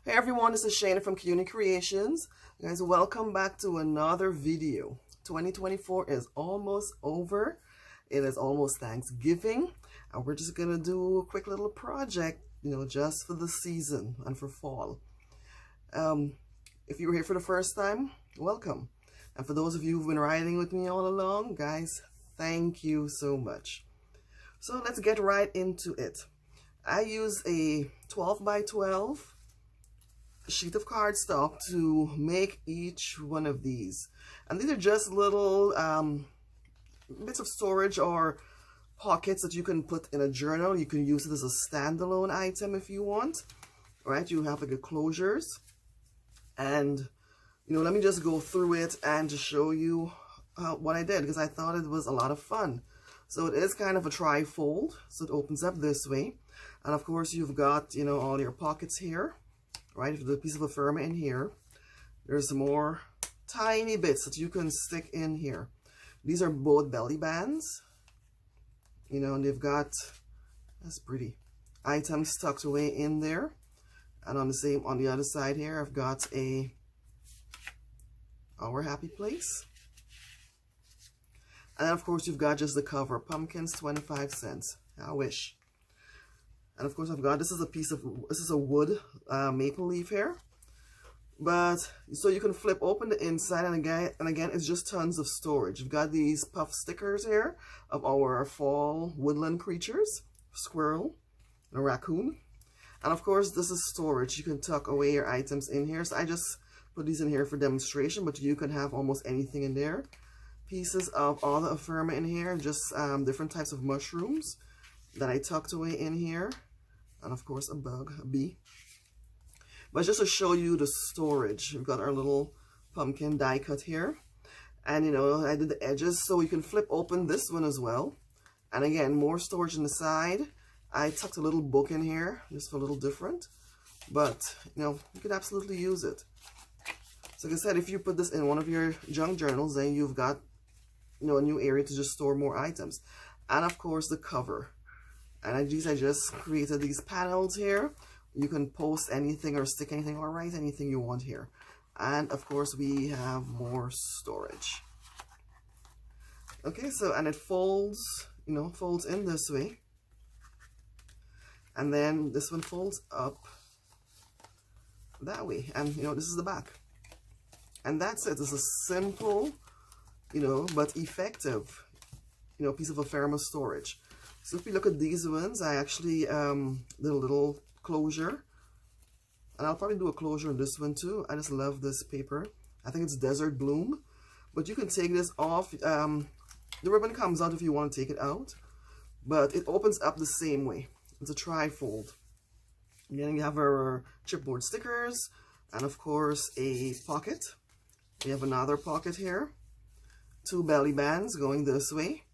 Hey everyone, this is Shayna from Kaiyuni Kreations. Guys, welcome back to another video. 2024 is almost over. It is almost Thanksgiving, and we're just gonna do a quick little project, just for the season and for fall. If you were here for the first time, welcome. And for those of you who've been riding with me all along, guys, thank you so much. So let's get right into it. I use a 12 by 12 sheet of cardstock to make each one of these, and these are just little bits of storage or pockets that you can put in a journal. You can use it as a standalone item if you want, right? You have like a closures, and let me just go through it and to show you what I did, because I thought it was a lot of fun. So it is kind of a tri-fold, so it opens up this way, and of course you've got all your pockets here. Right, the piece of ephemera in here. There's more tiny bits that you can stick in here. These are both belly bands, and they've got, that's pretty, items tucked away in there. And on the other side here, I've got our happy place. And then of course you've got just the cover, pumpkins, 25 cents. I wish. And of course I've got, this is a wood maple leaf here. But, so you can flip open the inside, and again, it's just tons of storage. You've got these puff stickers here of our fall woodland creatures, squirrel, and a raccoon. And of course this is storage. You can tuck away your items in here. So I just put these in here for demonstration, but you can have almost anything in there. Pieces of all the ephemera in here, just different types of mushrooms that I tucked away in here, and of course a bug, a bee. But just to show you the storage, we've got our little pumpkin die cut here, and I did the edges, so you can flip open this one as well. And again, more storage on the side. I tucked a little book in here just for a little different, but you could absolutely use it. So like I said, if you put this in one of your junk journals, then you've got a new area to just store more items. And of course the cover. And I just created these panels here. You can post anything or stick anything or write anything you want here. And of course we have more storage. Okay, so, and it folds, folds in this way. And then this one folds up that way. And this is the back. And that's it. It's a simple, but effective, piece of ephemera storage. So if you look at these ones, I actually did a little closure. And I'll probably do a closure on this one too. I just love this paper. I think it's Desert Bloom. But you can take this off. The ribbon comes out if you want to take it out. But it opens up the same way. It's a tri-fold. And then you have our chipboard stickers. And of course a pocket. We have another pocket here. 2 belly bands going this way.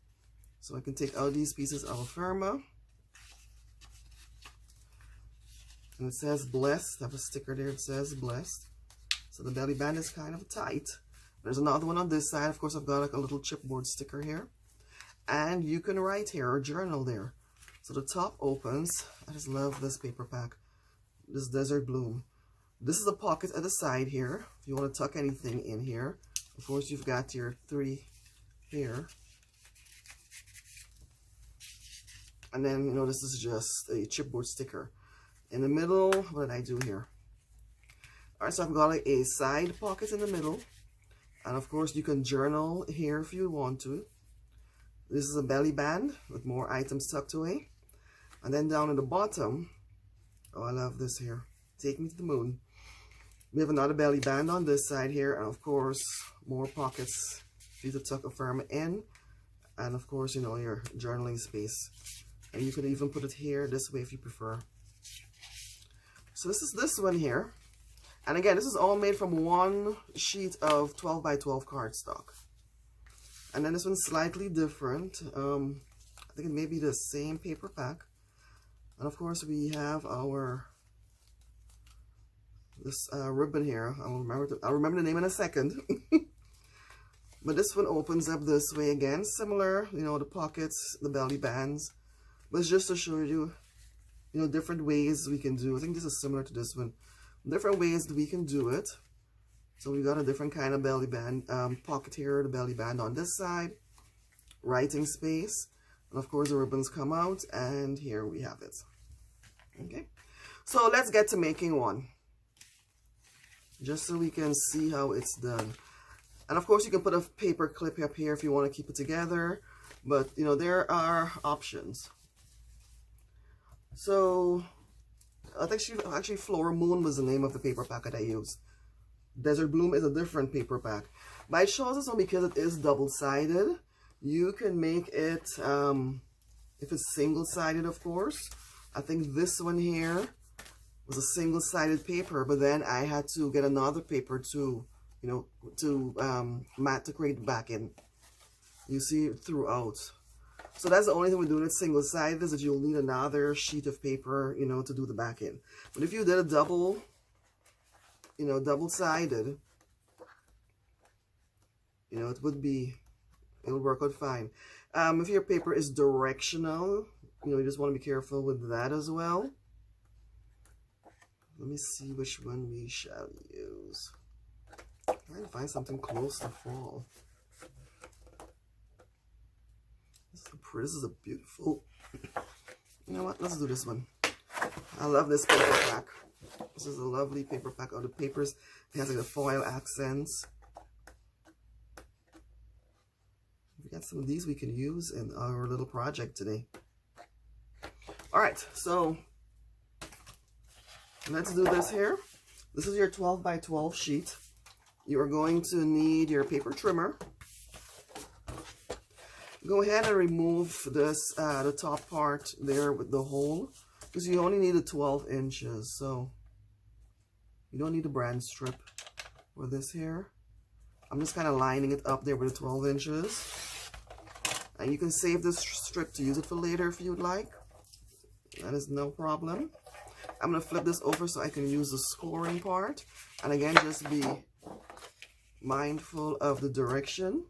So I can take out these pieces of ephemera. And it says blessed. I have a sticker there, it says blessed. So the belly band is kind of tight. There's another one on this side. Of course, I've got like a little chipboard sticker here. And you can write here or journal there. So the top opens. I just love this paper pack. This Desert Bloom. This is a pocket at the side here. If you want to tuck anything in here. Of course, you've got your 3 here. And then, this is just a chipboard sticker. In the middle, what did I do here? Alright, so I've got like a side pocket in the middle. And of course, you can journal here if you want to. This is a belly band with more items tucked away. And then down at the bottom, oh, I love this here. Take me to the moon. We have another belly band on this side here. And of course, more pockets for you to tuck ephemera in. And of course, your journaling space. And you could even put it here this way if you prefer. So this is this one here. And again, this is all made from one sheet of 12 by 12 cardstock. And then this one's slightly different. I think it may be the same paper pack. And of course we have this ribbon here. I'll remember the name in a second. But this one opens up this way again. Similar, the pockets, the belly bands. But it's just to show you, different ways we can do. I think this is similar to this one. different ways that we can do it. So we got a different kind of belly band, pocket here, the belly band on this side, writing space, and of course the ribbons come out, and here we have it. Okay, so let's get to making one, just so we can see how it's done. And of course you can put a paper clip up here if you want to keep it together, but you know, there are options. So I think actually Flora Moon was the name of the paper pack that I used. Desert Bloom is a different paper pack, but I chose this one because it is double-sided. You can make it if it's single-sided, of course. I think this one here was a single-sided paper, but then I had to get another paper to, you know, to matte to create the backing. You see it throughout. So that's the only thing we do with single-sided, is that you'll need another sheet of paper, you know, to do the backing. But if you did a double, you know, double-sided, you know, it'll work out fine. If your paper is directional, you know, you just want to be careful with that as well. Let me see which one we shall use. I'm trying to find something close to fall. This is a beautiful, you know what, let's do this one. I love this paper pack. This is a lovely paper pack. All the papers, it has like the foil accents. We got some of these we can use in our little project today. All right, so let's do this here. This is your 12 by 12 sheet. You are going to need your paper trimmer. Go ahead and remove this, the top part there with the hole, because you only need 12 inches, so you don't need a brand strip for this here. I'm just kind of lining it up there with the 12 inches. And you can save this strip to use it for later if you'd like. That is no problem. I'm going to flip this over so I can use the scoring part. And again, just be mindful of the direction.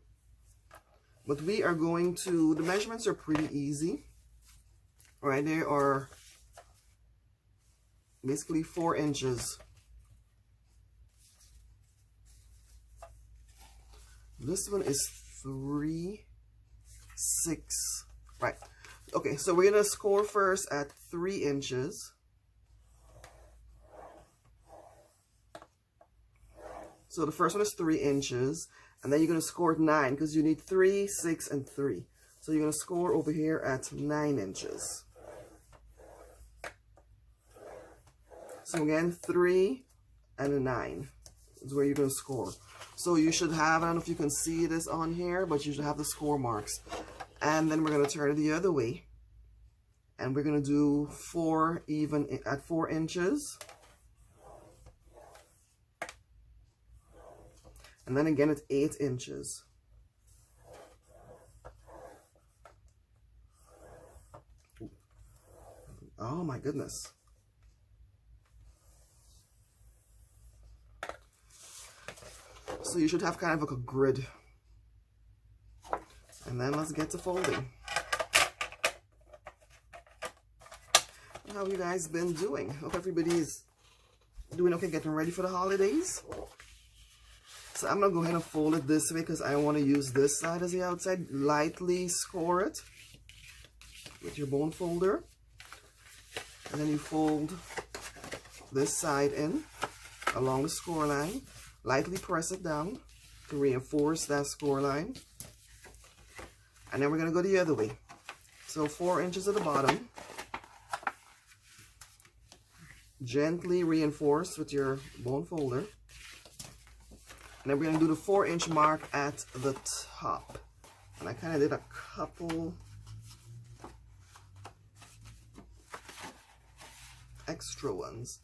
But we are going to, the measurements are pretty easy. Right, they are basically 4 inches. This one is 3, 6, right. Okay, so we're gonna score first at 3 inches. So the first one is 3 inches, and then you're gonna score at 9, because you need 3, 6, and 3. So you're gonna score over here at 9 inches. So again, 3 and a 9 is where you're gonna score. So you should have, I don't know if you can see this on here, but you should have the score marks. And then we're going to turn it the other way. And we're going to do 4 even at 4 inches. And then again at 8 inches. Oh my goodness. So you should have kind of like a grid. And then let's get to folding. How have you guys been doing? Hope everybody is doing okay, getting ready for the holidays. So I'm going to go ahead and fold it this way because I want to use this side as the outside. Lightly score it with your bone folder. And then you fold this side in along the score line. Lightly press it down to reinforce that score line. And then we're going to go the other way. So 4 inches at the bottom. Gently reinforce with your bone folder. And then we're going to do the 4-inch mark at the top. And I kind of did a couple extra ones.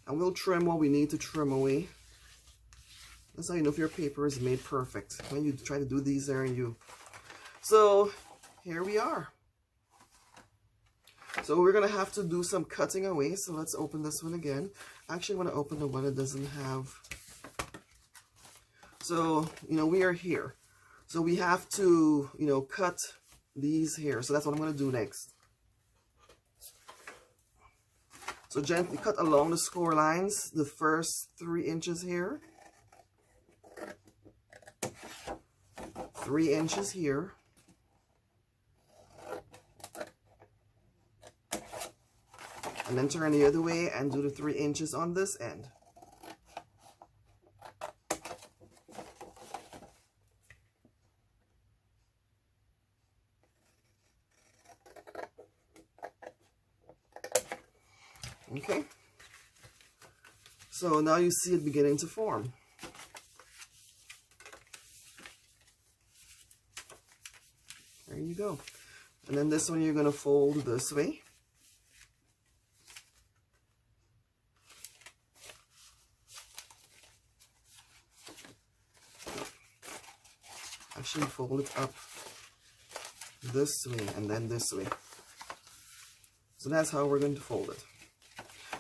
And we'll trim what we need to trim away. That's how you know if your paper is made perfect. When you try to do these there and you... So, here we are. So we're going to have to do some cutting away. So let's open this one again. Actually, I want to open the one that doesn't have... So, you know, we are here. So we have to, you know, cut these here. So that's what I'm going to do next. So gently cut along the score lines, the first 3 inches here, 3 inches here, and then turn the other way and do the 3 inches on this end. Okay, so now you see it beginning to form. There you go. And then this one you're going to fold this way. Actually fold it up this way and then this way. So that's how we're going to fold it.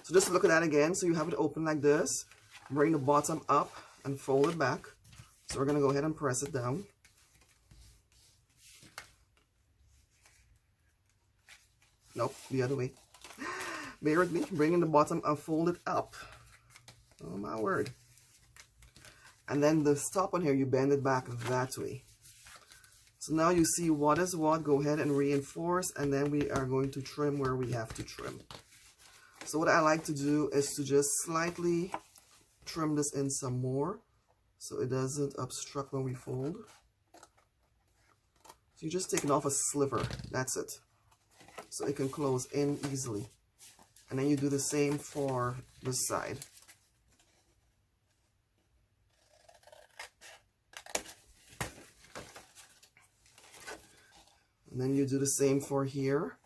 So just look at that again. So you have it open like this. Bring the bottom up and fold it back. So we're going to go ahead and press it down. Nope, the other way. Bear with me. Bring in the bottom and fold it up. Oh my word. And then the top one here, you bend it back that way. So now you see what is what. Go ahead and reinforce, and then we are going to trim where we have to trim. So what I like to do is to just slightly trim this in some more so it doesn't obstruct when we fold. So you're just taking off a sliver, that's it. So it can close in easily. And then you do the same for this side. And then you do the same for here.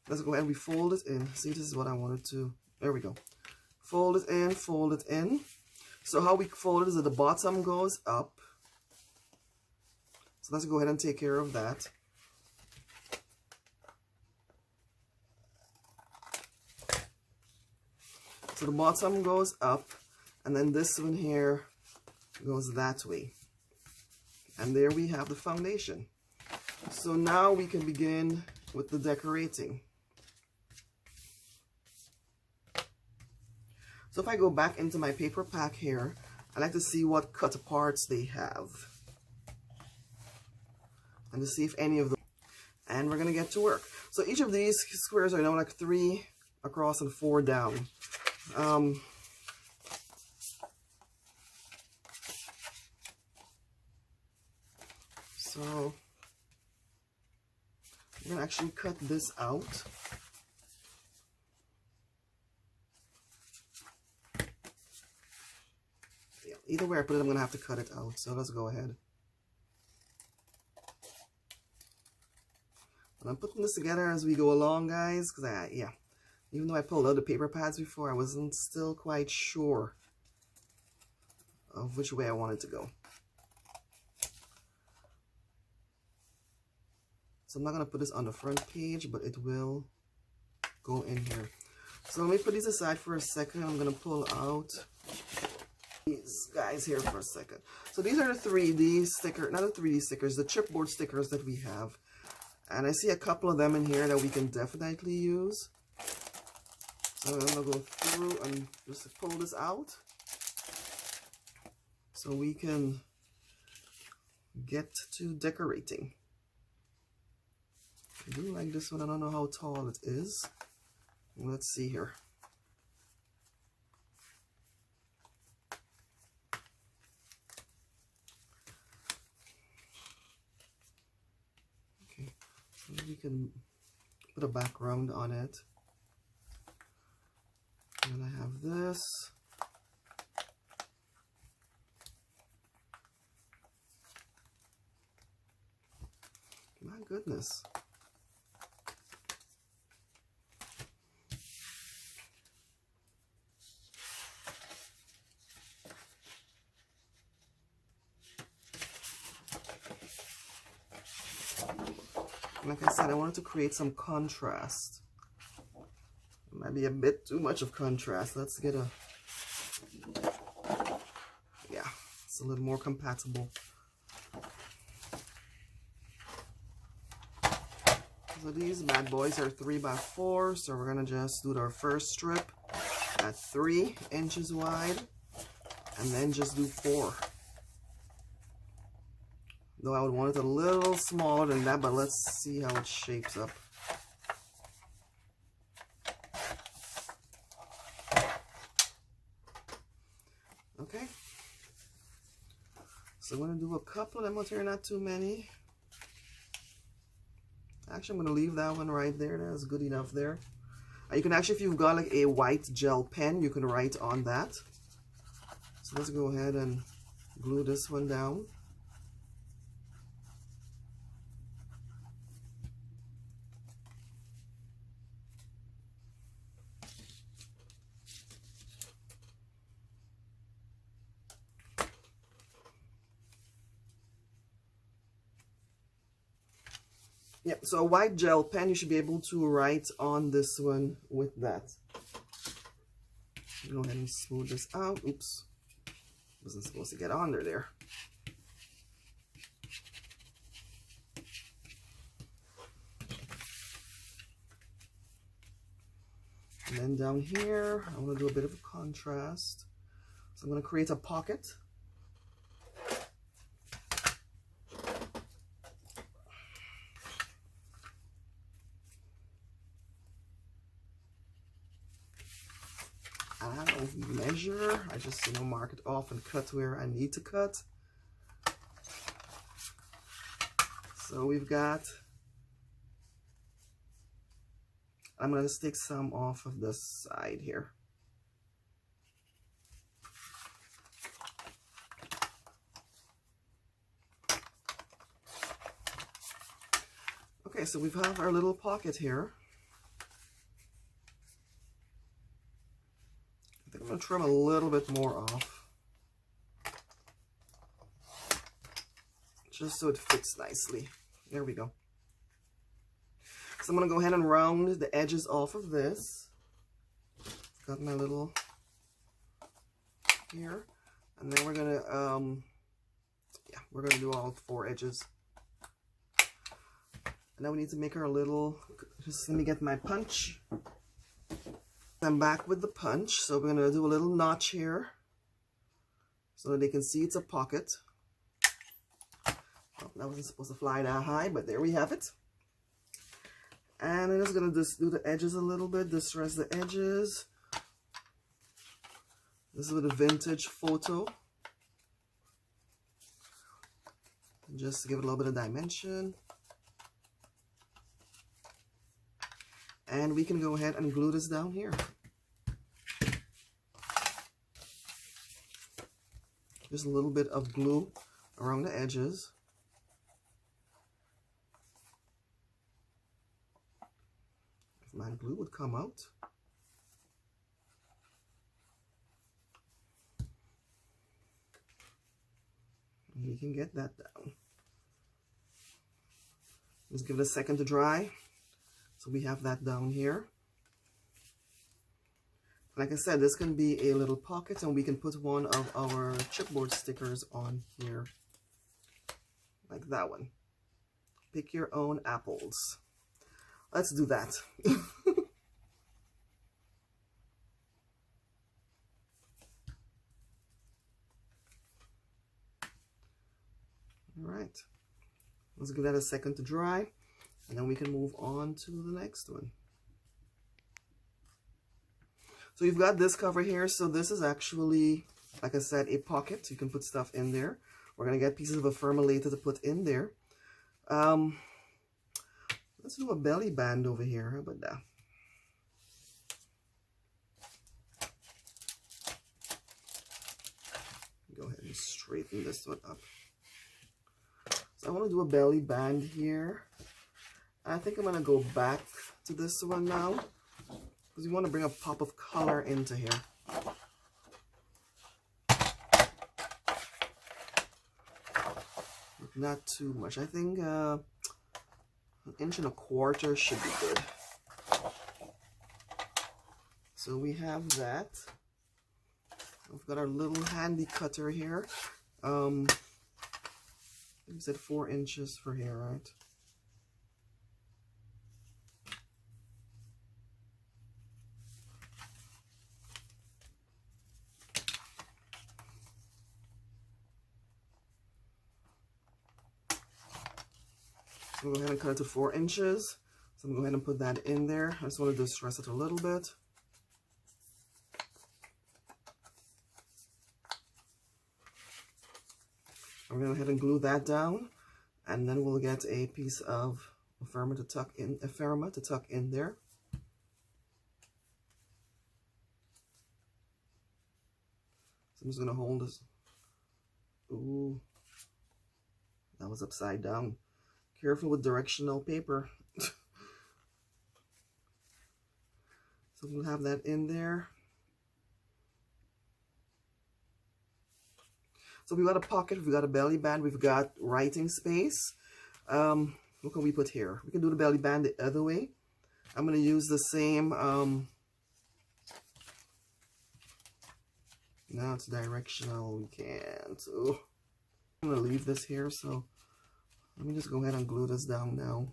Let's go ahead and we fold it in. See, this is what I wanted to. There we go. Fold it in, fold it in. So how we fold it is that the bottom goes up. So let's go ahead and take care of that. So the bottom goes up, and then this one here goes that way. And there we have the foundation. So now we can begin with the decorating. So if I go back into my paper pack here, I like to see what cut parts they have. And to see if any of them. And we're going to get to work. So each of these squares are now like 3 across and 4 down. So I'm going to actually cut this out. Yeah, either way I put it, I'm going to have to cut it out. So let's go ahead. And I'm putting this together as we go along, guys, because yeah, even though I pulled out the paper pads before, I wasn't still quite sure of which way I wanted to go. So I'm not going to put this on the front page, but it will go in here. So let me put these aside for a second. I'm going to pull out these guys here for a second. So these are the 3D stickers, not the 3D stickers, the chipboard stickers that we have. And I see a couple of them in here that we can definitely use. So I'm going to go through and just pull this out so we can get to decorating. I do like this one. I don't know how tall it is. Let's see here. Okay, so we can put a background on it. And I have this. My goodness. Like I said, I wanted to create some contrast. It might be a bit too much of contrast. Let's get a, yeah, it's a little more compatible. So these bad boys are 3 by 4, so we're gonna just do our first strip at 3 inches wide, and then just do 4. Though I would want it a little smaller than that, but let's see how it shapes up. Okay. So I'm gonna do a couple of them out here, not too many. Actually, I'm going to leave that one right there. That's good enough there. You can actually, if you've got like a white gel pen, you can write on that. So let's go ahead and glue this one down. Yep, so a white gel pen, you should be able to write on this one with that. Go ahead and smooth this out. Oops, wasn't supposed to get under there. And then down here, I want to do a bit of a contrast. So I'm going to create a pocket. I don't measure, I just, mark it off and cut where I need to cut. So we've got, I'm going to stick some off of the side here. Okay, so we have our little pocket here. I think I'm going to trim a little bit more off, just so it fits nicely. There we go. So I'm going to go ahead and round the edges off of this. Got my little here, and then we're going to, we're going to do all 4 edges. And now we need to make our little, just let me get my punch. I'm back with the punch, so we're going to do a little notch here so that they can see it's a pocket. Oh, that wasn't supposed to fly that high, but there we have it. And I'm just going to just do the edges a little bit, distress the edges. This is with a vintage photo. Just to give it a little bit of dimension. And we can go ahead and glue this down here. Just a little bit of glue around the edges. If my glue would come out. And we can get that down. Just give it a second to dry. So we have that down here. Like I said, this can be a little pocket, and we can put one of our chipboard stickers on here. Like that one. Pick your own apples. Let's do that. All right. Let's give that a second to dry. And then we can move on to the next one. So you've got this cover here. So this is actually, like I said, a pocket. You can put stuff in there. We're going to get pieces of ephemera later to put in there. Let's do a belly band over here. How about that? Go ahead and straighten this one up. So I want to do a belly band here. I think I'm going to go back to this one now, because you want to bring a pop of color into here. Not too much. I think 1.25 inches should be good. So we have that. We've got our little handy cutter here. We said 4 inches for here, right? I'm going to go ahead and cut it to 4 inches. So I'm going to go ahead and put that in there. I just want to distress it a little bit. I'm going to go ahead and glue that down. And then we'll get a piece of ephemera to tuck in there. So I'm just going to hold this. Ooh, that was upside down. Careful with directional paper. So we'll have that in there. So we've got a pocket, we've got a belly band, we've got writing space. What can we put here? We can do the belly band the other way. I'm going to use the same, now it's directional, we can't. Ooh. I'm going to leave this here, so let me just go ahead and glue this down now.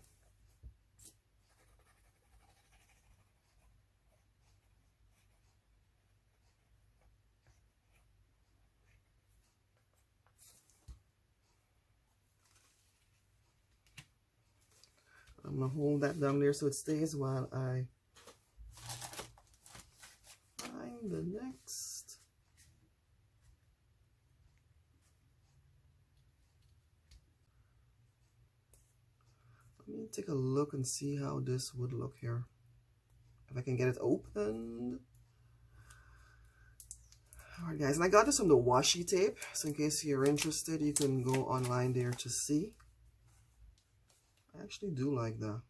I'm going to hold that down there so it stays while I find the next. Let me take a look and see how this would look here. If I can get it opened. Alright guys, and I got this from the washi tape. So in case you're interested, you can go online there to see. I actually do like that.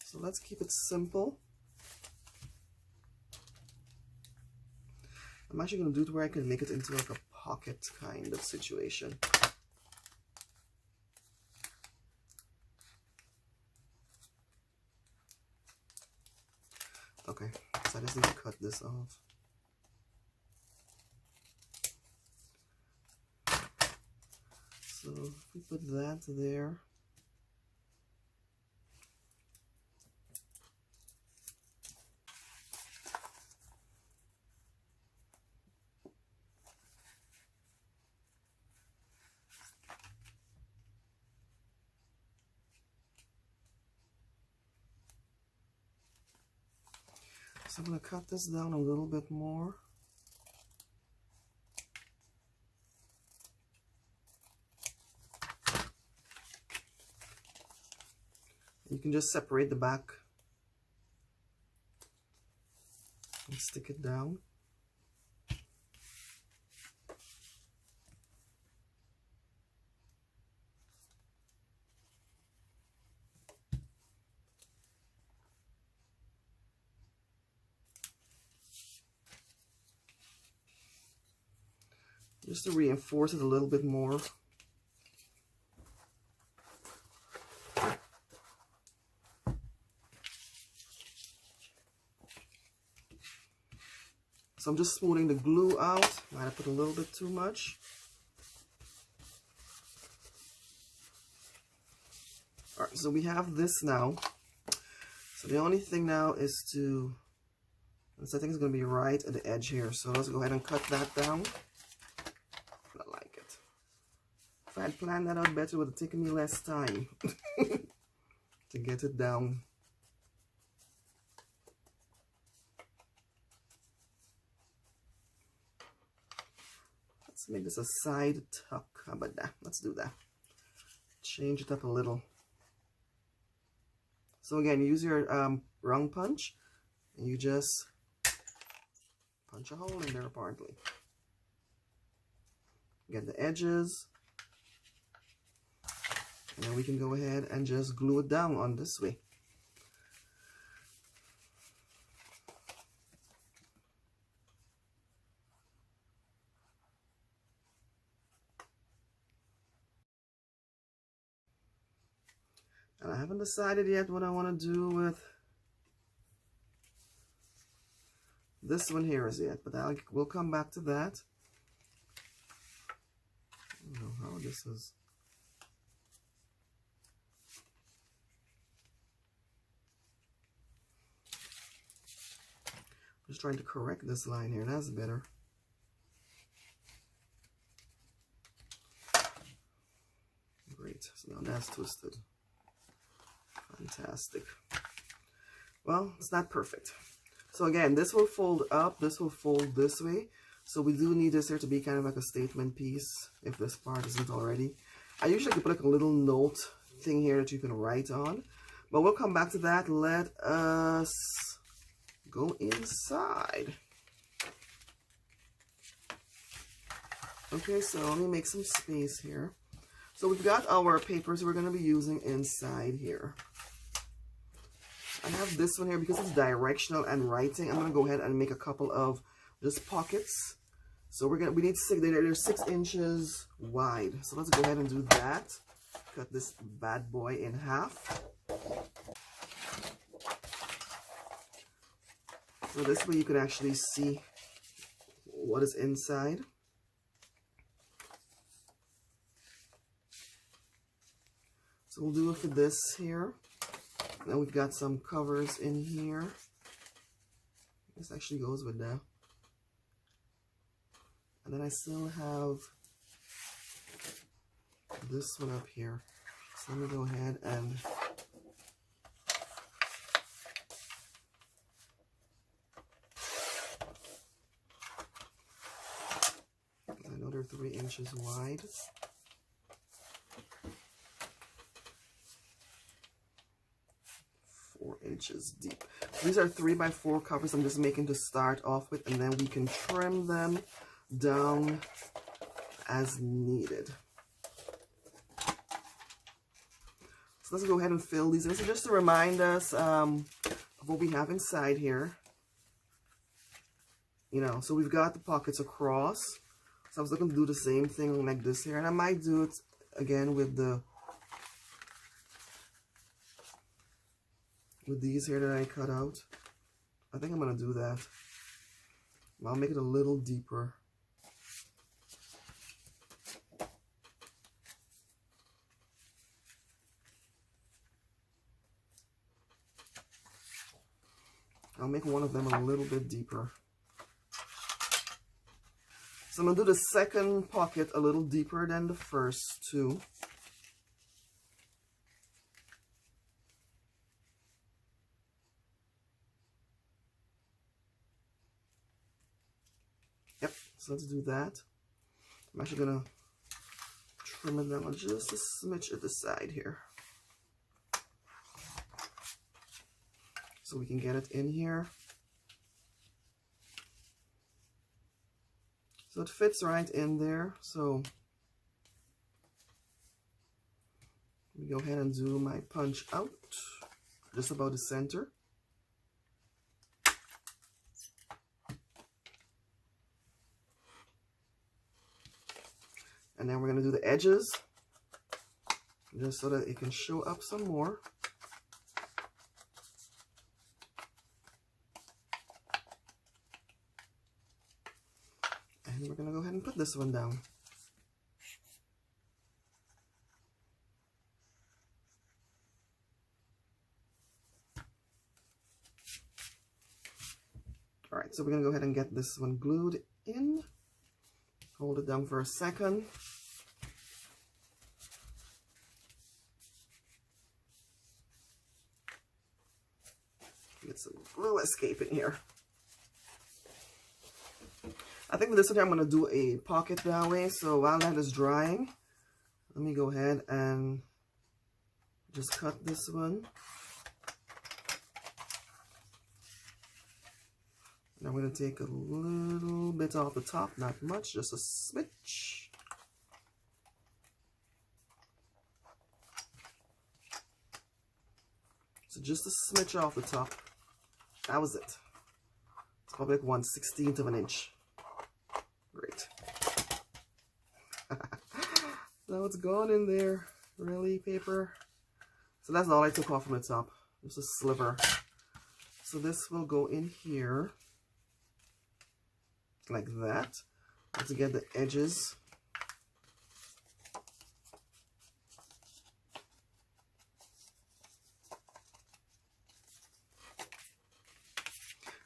So let's keep it simple. I'm actually going to do it where I can make it into like a pocket kind of situation. Okay, so I just need to cut this off. So if we put that there. So I'm going to cut this down a little bit more. You can just separate the back and stick it down. Just to reinforce it a little bit more. So I'm just smoothing the glue out. Might have put a little bit too much. All right, so we have this now. So the only thing now is to, I think it's going to be right at the edge here. So let's go ahead and cut that down. I like it. If I had planned that out better, it would have taken me less time to get it down. Let's make this a side tuck. How about that? Let's do that. Change it up a little. So again, use your round punch, and you just punch a hole in there apparently. Get the edges, and then we can go ahead and just glue it down on this way. And I haven't decided yet what I want to do with this one here as yet, but we'll come back to that. I don't know how this is. Just trying to correct this line here. That's better. Great. Right, so now that's twisted. Fantastic. Well, it's not perfect. So again, this will fold up, this will fold this way. So we do need this here to be kind of like a statement piece, if this part isn't already. I usually can put like a little note thing here that you can write on. But we'll come back to that. Let us go inside. Okay, so let me make some space here. So we've got our papers we're going to be using inside here. I have this one here because it's directional and writing. I'm going to go ahead and make a couple of just pockets. So we need they're 6 inches wide. So let's go ahead and do that. Cut this bad boy in half. So this way you can actually see what is inside. So we'll do it for this here. Then we've got some covers in here. This actually goes with that. And then I still have this one up here. So let me go ahead and another 3 inches wide. Inches deep. These are 3x4 covers I'm just making to start off with, and then we can trim them down as needed. So let's go ahead and fill these in. So just to remind us of what we have inside here. You know, so we've got the pockets across. So I was looking to do the same thing like this here, and I might do it again with these here that I cut out. I think I'm going to do that. I'll make it a little deeper. I'll make one of them a little bit deeper. So I'm going to do the second pocket a little deeper than the first two. Yep, so let's do that. I'm actually going to trim it down just a smidge at the side here, so we can get it in here. So it fits right in there. So let me go ahead and do my punch out just about the center. And then we're going to do the edges just so that it can show up some more. And we're going to go ahead and put this one down. All right, so we're going to go ahead and get this one glued in. Hold it down for a second. Get some glue escaping here. I think for this one I'm going to do a pocket that way. So while that is drying, let me go ahead and just cut this one. And I'm going to take a little bit off the top, not much, just a smidge. So just a smidge off the top. That was it. It's probably like 1/16 of an inch. Great. Now it's gone in there. Really, paper? So that's all I took off from the top. Just a sliver. So this will go in here. Like that. Let's get the edges.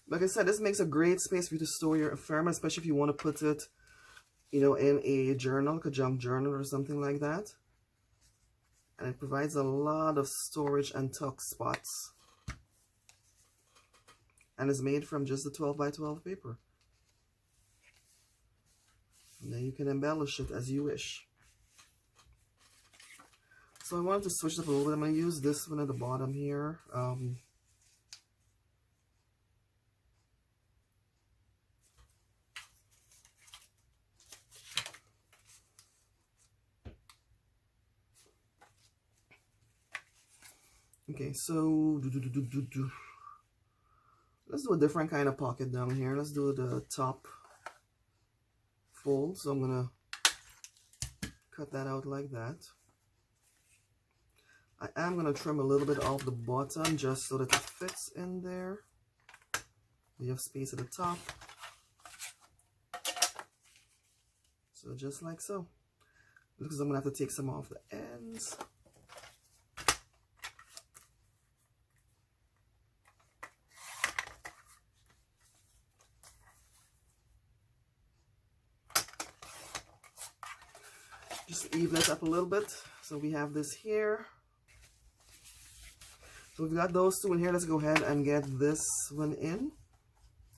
Like I said, this makes a great space for you to store your ephemera, especially if you want to put it, you know, in a journal, like a junk journal or something like that. And it provides a lot of storage and tuck spots. And it's made from just the 12 by 12 paper. And then you can embellish it as you wish. So I wanted to switch it up a little bit. I'm going to use this one at the bottom here. Okay, so let's do a different kind of pocket down here. Let's do the top fold. So I'm going to cut that out like that. I am going to trim a little bit off the bottom just so that it fits in there. You have space at the top. So just like so. Because I'm going to have to take some off the ends. Just even it up a little bit. So we have this here. So we've got those two in here. Let's go ahead and get this one in.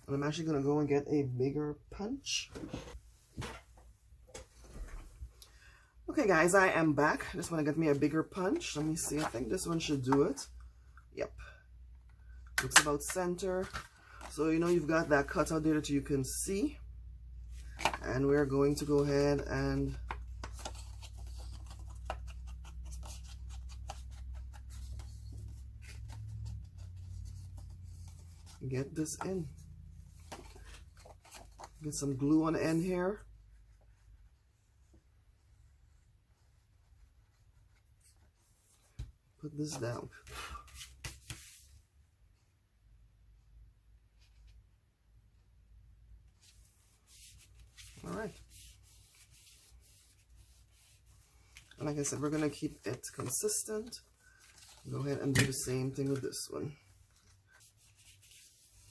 And I'm actually going to go and get a bigger punch. Okay guys, I am back. I just want to get me a bigger punch. Let me see. I think this one should do it. Yep. Looks about center. So you know you've got that cut out there that you can see. And we're going to go ahead and get this in. Get some glue on the end here. Put this down. All right. And like I said, we're going to keep it consistent. Go ahead and do the same thing with this one.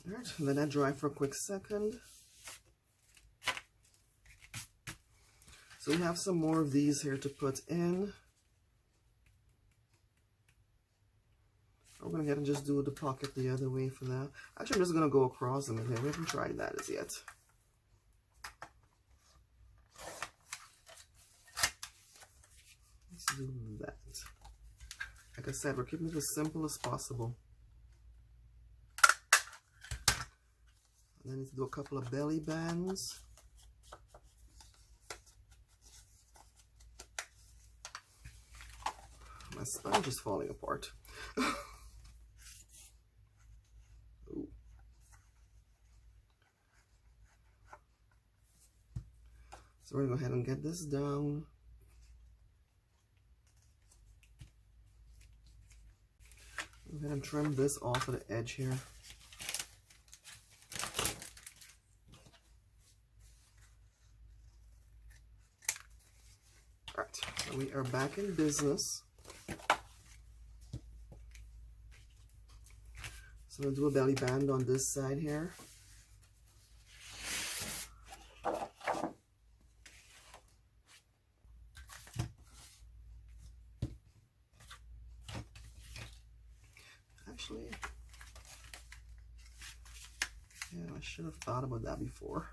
All right, let that dry for a quick second. So we have some more of these here to put in. We're going to get and just do the pocket the other way for that. Actually, I'm just going to go across them in here. We haven't tried that as yet. Let's do that. Like I said, we're keeping it as simple as possible. And then I need to do a couple of belly bands. My sponge is falling apart. Ooh. So we're going to go ahead and get this down. Go ahead and trim this off of the edge here. Alright, so we are back in business. So I'm going to do a belly band on this side here. Actually, yeah, I should have thought about that before.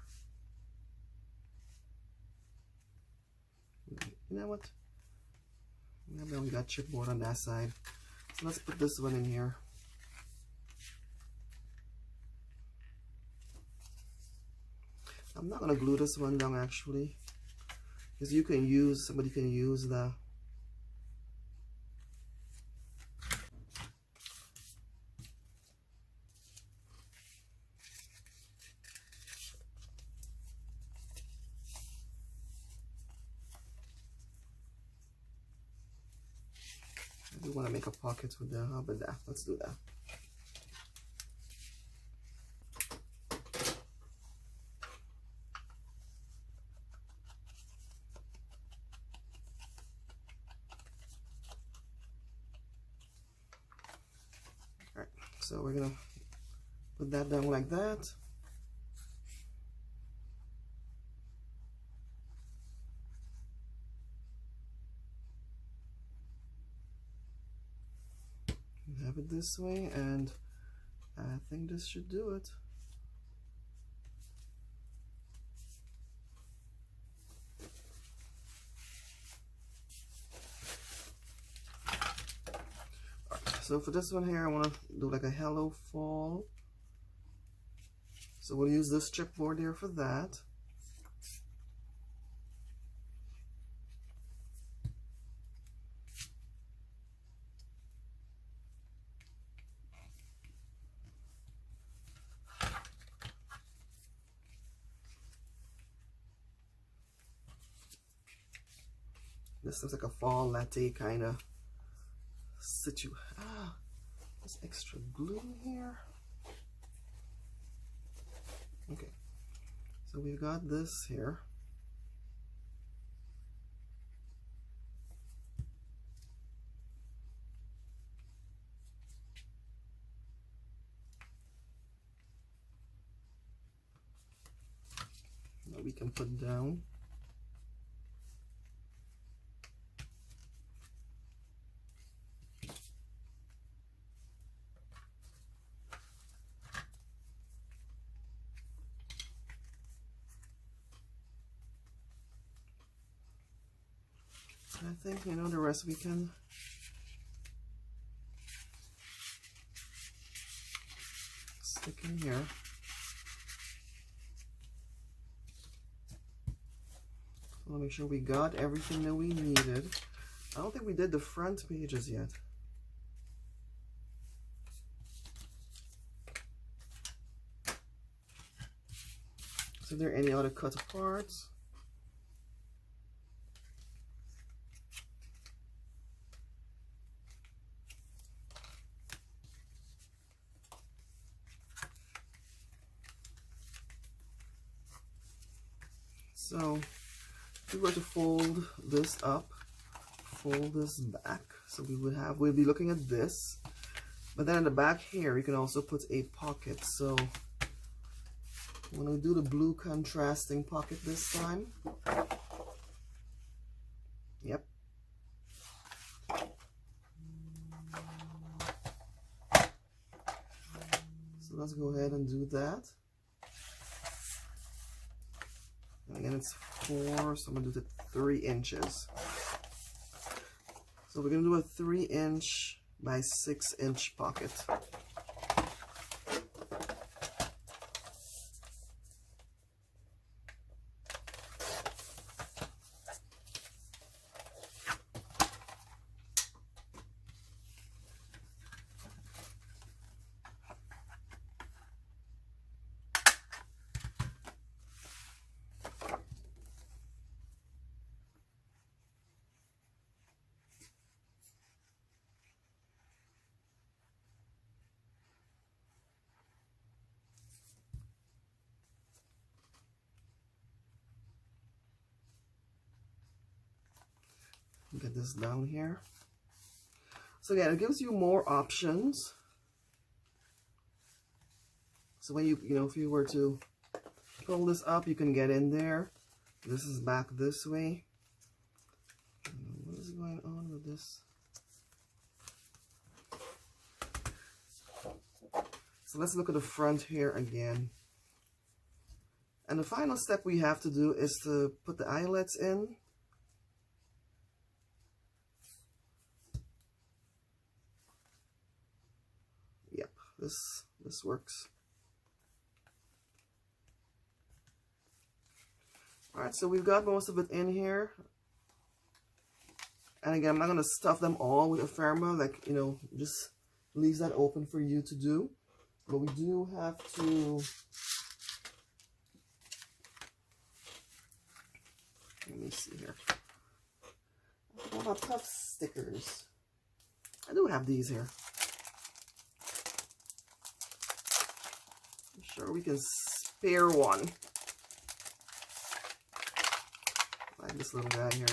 You know what? Maybe we got chipboard on that side. So let's put this one in here. I'm not going to glue this one down actually, because you can use, somebody can use the I do want to make a pocket with that. How about that? Let's do that. Alright, so we're going to put that down like that. have it this way, and I think this should do it. So for this one here, I want to do like a hello fall. So we'll use this chipboard here for that. This looks like a fall latte kind of situation. Ah, there's extra glue here. Okay, so we've got this here. That we can put down. I think, you know, the rest we can stick in here. So let me make sure we got everything that we needed. I don't think we did the front pages yet. So are there any other cut parts? So if we were to fold this up, fold this back, so we'll be looking at this, but then in the back here you can also put a pocket. So when we do the blue contrasting pocket this time, yep, so let's go ahead and do that. And again, it's 4, so I'm going to do the 3 inches. So we're going to do a 3-inch by 6-inch pocket. Get this down here. So again, it gives you more options. So when you know, if you were to pull this up, you can get in there. This is back this way. What is going on with this? So let's look at the front here again. And the final step we have to do is to put the eyelets in. This works. All right, so we've got most of it in here. And again, I'm not going to stuff them all with ephemera, like, you know, just leaves that open for you to do. But we do have to, let me see here. What about puff stickers? I do have these here. Sure, we can spare one. Like this little guy here.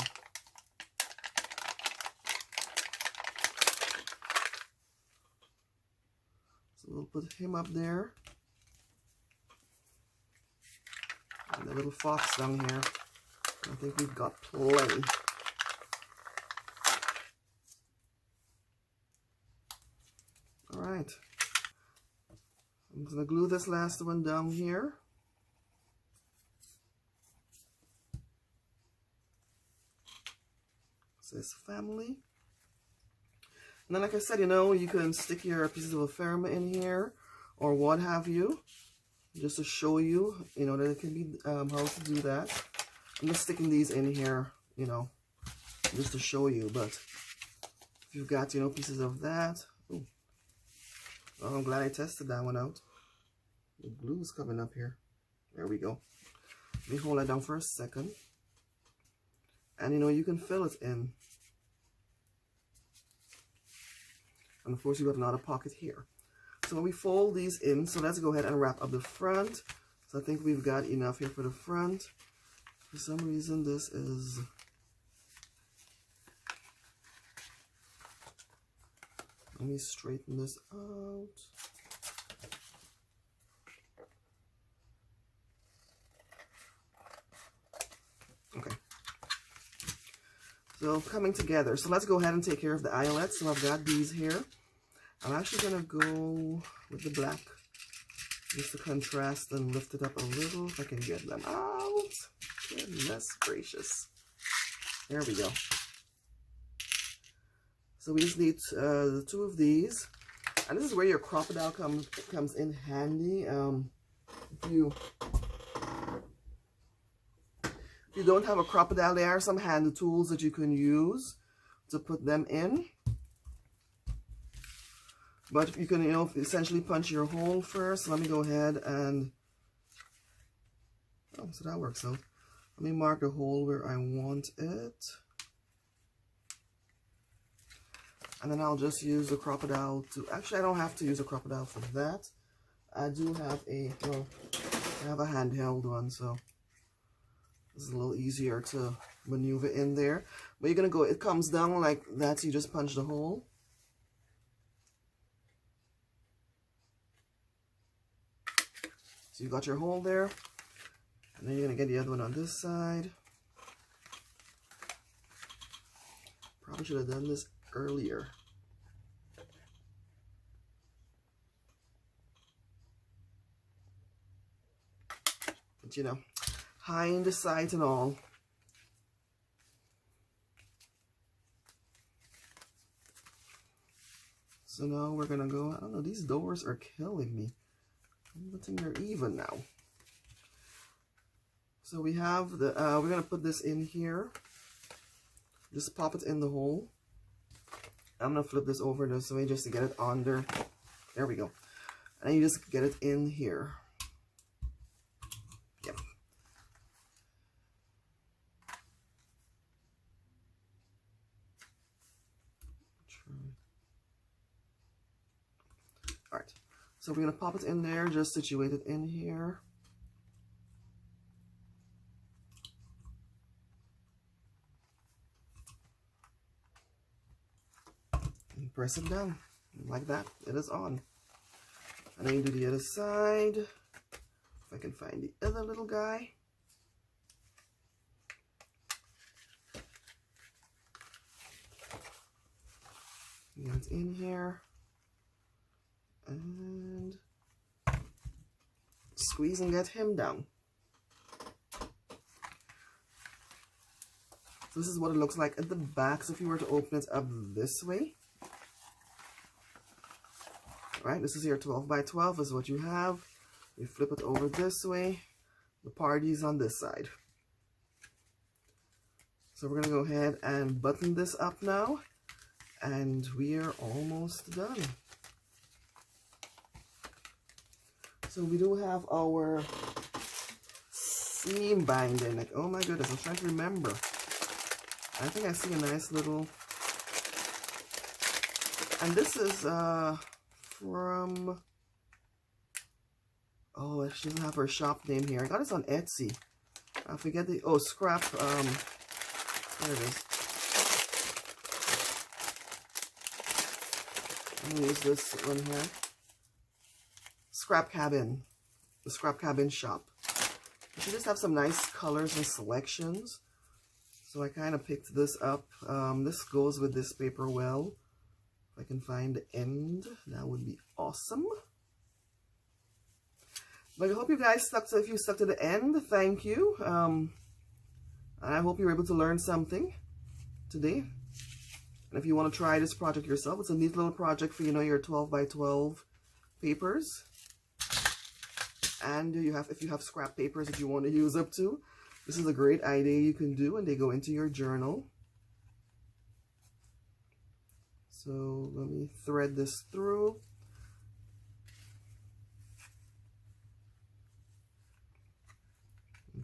So we'll put him up there. And the little fox down here. I think we've got plenty. right, I'm gonna glue this last one down here. This family. And then, like I said, you know, you can stick your pieces of ephemera in here or what have you, just to show you, you know, that it can be, how to do that. I'm just sticking these in here, you know, just to show you. But if you've got, you know, pieces of that, ooh, oh, I'm glad I tested that one out. The glue is coming up here. There we go. Let me hold that down for a second. And, you know, you can fill it in. And of course, you have another pocket here. So when we fold these in, so let's go ahead and wrap up the front. So I think we've got enough here for the front. For some reason, this is... Let me straighten this out. Okay. So coming together. So let's go ahead and take care of the eyelets. So I've got these here. I'm actually going to go with the black just to contrast and lift it up a little if I can get them out. Goodness gracious. There we go. So we just need the two of these. And this is where your crocodile comes in handy. If you don't have a crocodile, there are some hand tools that you can use to put them in. But you can, you know, essentially punch your hole first. Let me go ahead and, oh, so that works out. Let me mark the hole where I want it. And then I'll just use the crocodile to, actually I don't have to use a crocodile for that. I do have a, well, I have a handheld one, so it's a little easier to maneuver in there. But you're gonna go, it comes down like that, so you just punch the hole. So you got your hole there, and then you're gonna get the other one on this side. Probably should have done this earlier. But you know, hide the sight and all. So now we're gonna go, I don't know, these doors are killing me. I think they're even now. So we have the, we're going to put this in here. Just pop it in the hole. I'm going to flip this over this way just to get it under. There we go. And you just get it in here. Yep. All right. So we're going to pop it in there, just situate it in here. And press it down like that. It is on. And then you do the other side. If I can find the other little guy. Get it in here. And squeeze and get him down. So this is what it looks like at the back. So if you were to open it up this way, right, this is your 12 by 12 is what you have. You flip it over this way, the party's on this side. So we're gonna go ahead and button this up now, and we are almost done. So we do have our seam binding. Like, oh my goodness, I'm trying to remember. I think I see a nice little, and this is from, oh, she doesn't have her shop name here. I got this on Etsy. I forget the, oh, scrap, there it is. I'm gonna use this one here. Scrap Cabin, the Scrap Cabin shop. She just have some nice colors and If I can find the end, that would be awesome. But I hope you guys stuck to, if you stuck to the end, thank you. I hope you're able to learn something today. And if you want to try this project yourself, it's a neat little project for, you know, your 12 by 12 papers. And you have, if you have scrap papers that you want to use up to, this is a great idea you can do, and they go into your journal. So let me thread this through.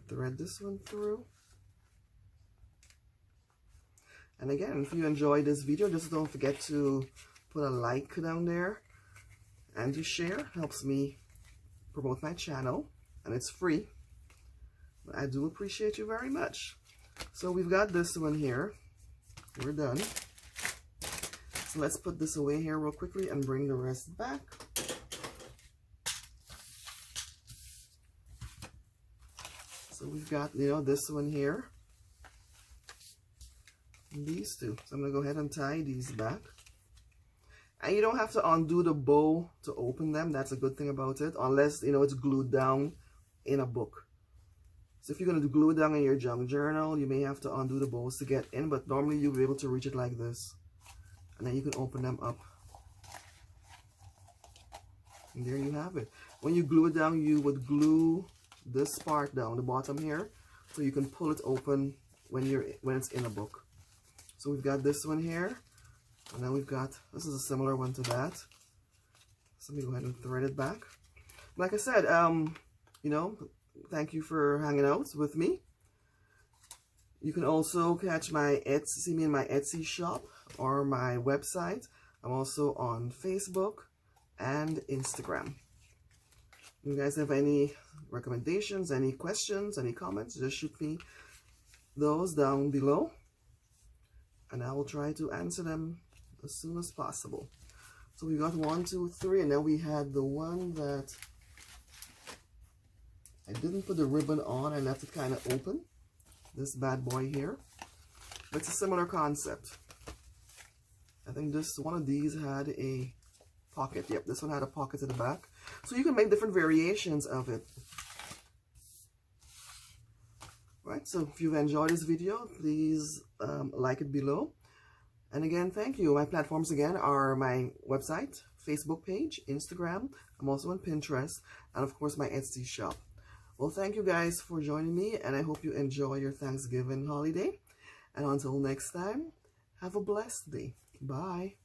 Thread this one through. And again, if you enjoyed this video, just don't forget to put a like down there and to share. It helps me promote my channel, and it's free. But I do appreciate you very much. So we've got this one here. We're done. So let's put this away here real quickly and bring the rest back. So we've got, you know, this one here. And these two. So I'm going to go ahead and tie these back. And you don't have to undo the bow to open them. That's a good thing about it. Unless, you know, it's glued down in a book. So if you're going to glue it down in your junk journal, you may have to undo the bows to get in. But normally you'll be able to reach it like this. And then you can open them up. And there you have it. When you glue it down, you would glue this part down, the bottom here. So you can pull it open when it's in a book. So we've got this one here. And then we've got, this is a similar one to that. So let me go ahead and thread it back. Like I said, you know, thank you for hanging out with me. You can also catch my Etsy, see me in my Etsy shop or my website. I'm also on Facebook and Instagram. If you guys have any recommendations, any questions, any comments, just shoot me those down below. And I will try to answer them as soon as possible. So we got 1, 2, 3, and then we had the one that I didn't put the ribbon on. I left it kind of open. This bad boy here. But it's a similar concept. I think this one of these had a pocket. Yep, this one had a pocket at the back. So you can make different variations of it. Right, so if you've enjoyed this video, please like it below. And again, thank you. My platforms again are my website, Facebook page, Instagram. I'm also on Pinterest, and of course my Etsy shop. Well, thank you guys for joining me, and I hope you enjoy your Thanksgiving holiday. And until next time, have a blessed day. Bye.